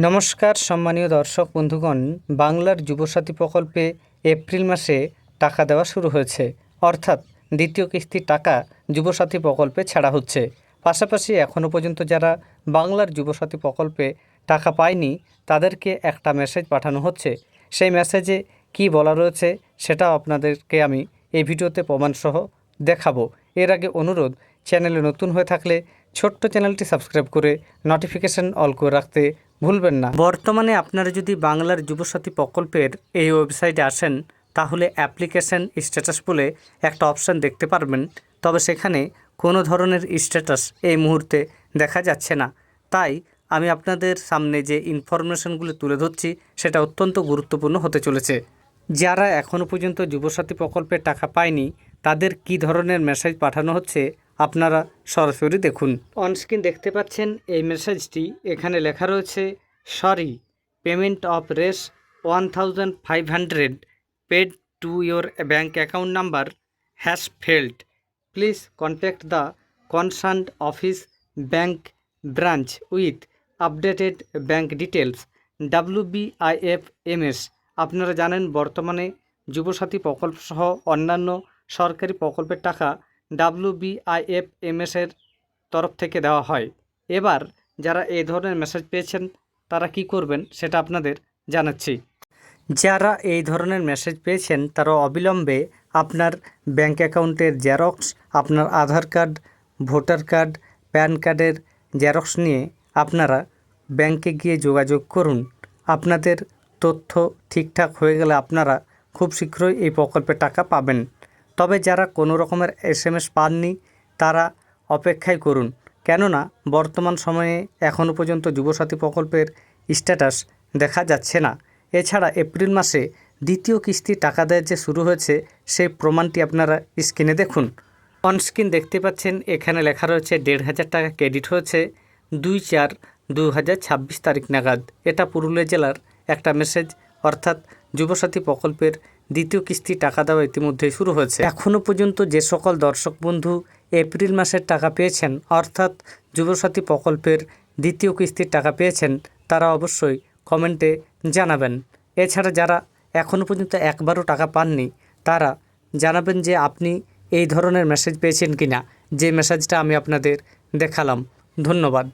নমস্কার সম্মানীয় দর্শক বন্ধুগণ, বাংলার যুবসাথী প্রকল্পে এপ্রিল মাসে টাকা দেওয়া শুরু হয়েছে। অর্থাৎ দ্বিতীয় কিস্তির টাকা যুবসাথী প্রকল্পে ছাড়া হচ্ছে। পাশাপাশি এখনও পর্যন্ত যারা বাংলার যুবসাথী প্রকল্পে টাকা পায়নি তাদেরকে একটা মেসেজ পাঠানো হচ্ছে। সেই মেসেজে কি বলা রয়েছে সেটাও আপনাদেরকে আমি এই ভিডিওতে প্রমাণসহ দেখাবো। এর আগে অনুরোধ, চ্যানেলে নতুন হয়ে থাকলে ছোট্ট চ্যানেলটি সাবস্ক্রাইব করে নোটিফিকেশান অল করে রাখতে ভুলবেন না। বর্তমানে আপনারা যদি বাংলার যুবসাথী প্রকল্পের এই ওয়েবসাইটে আসেন তাহলে অ্যাপ্লিকেশন স্ট্যাটাস বলে একটা অপশান দেখতে পারবেন। তবে সেখানে কোনো ধরনের স্ট্যাটাস এই মুহূর্তে দেখা যাচ্ছে না। তাই আমি আপনাদের সামনে যে ইনফরমেশনগুলো তুলে ধরছি সেটা অত্যন্ত গুরুত্বপূর্ণ হতে চলেছে। যারা এখনও পর্যন্ত যুবসাথী প্রকল্পের টাকা পায়নি তাদের কি ধরনের মেসেজ পাঠানো হচ্ছে আপনারা সরাসরি দেখুন। অনস্ক্রিন দেখতে পাচ্ছেন এই মেসেজটি। এখানে লেখা রয়েছে, সরি, পেমেন্ট অফ রেস 1500 paid to your bank account number has failed. Please contact the concerned office bank branch with updated bank details WBIFMS। আপনারা জানেন বর্তমানে যুবসাথী প্রকল্প সহ অন্যান্য সরকারি প্রকল্পের টাকা WBIFMS এর তরফ থেকে দেওয়া হয়। এবার যারা এই ধরনের মেসেজ পেয়েছেন তারা কি করবেন সেটা আপনাদের জানাচ্ছি। যারা এই ধরনের মেসেজ পেয়েছেন তারা অবিলম্বে আপনার ব্যাঙ্ক অ্যাকাউন্টের জেরক্স, আপনার আধার কার্ড, ভোটার কার্ড, প্যান কার্ডের জেরক্স নিয়ে আপনারা ব্যাংকে গিয়ে যোগাযোগ করুন। আপনাদের তথ্য ঠিকঠাক হয়ে গেলে আপনারা খুব শীঘ্রই এই প্রকল্পের টাকা পাবেন। তবে যারা কোনো রকমের SMS পাননি তারা অপেক্ষাই করুন, কেননা বর্তমান সময়ে এখনও পর্যন্ত যুবসাথী প্রকল্পের স্ট্যাটাস দেখা যাচ্ছে না। এছাড়া এপ্রিল মাসে দ্বিতীয় কিস্তি টাকা দেওয়া যে শুরু হয়েছে সেই প্রমাণটি আপনারা স্ক্রিনে দেখুন। অনস্ক্রিন দেখতে পাচ্ছেন এখানে লেখা রয়েছে 1500 টাকা ক্রেডিট হয়েছে 2/4/2026 তারিখ নাগাদ। এটা পুরুলিয়া জেলার একটা মেসেজ। অর্থাৎ যুবসাথী প্রকল্পের দ্বিতীয় কিস্তি টাকা দেওয়া ইতিমধ্যেই শুরু হয়েছে। এখনও পর্যন্ত যে সকল দর্শক বন্ধু এপ্রিল মাসের টাকা পেয়েছেন, অর্থাৎ যুবসাথী প্রকল্পের দ্বিতীয় কিস্তির টাকা পেয়েছেন, তারা অবশ্যই কমেন্টে জানাবেন। এছাড়া যারা এখনও পর্যন্ত একবারও টাকা পাননি তারা জানাবেন যে আপনি এই ধরনের মেসেজ পেয়েছেন কিনা, যে মেসেজটা আমি আপনাদের দেখালাম। ধন্যবাদ।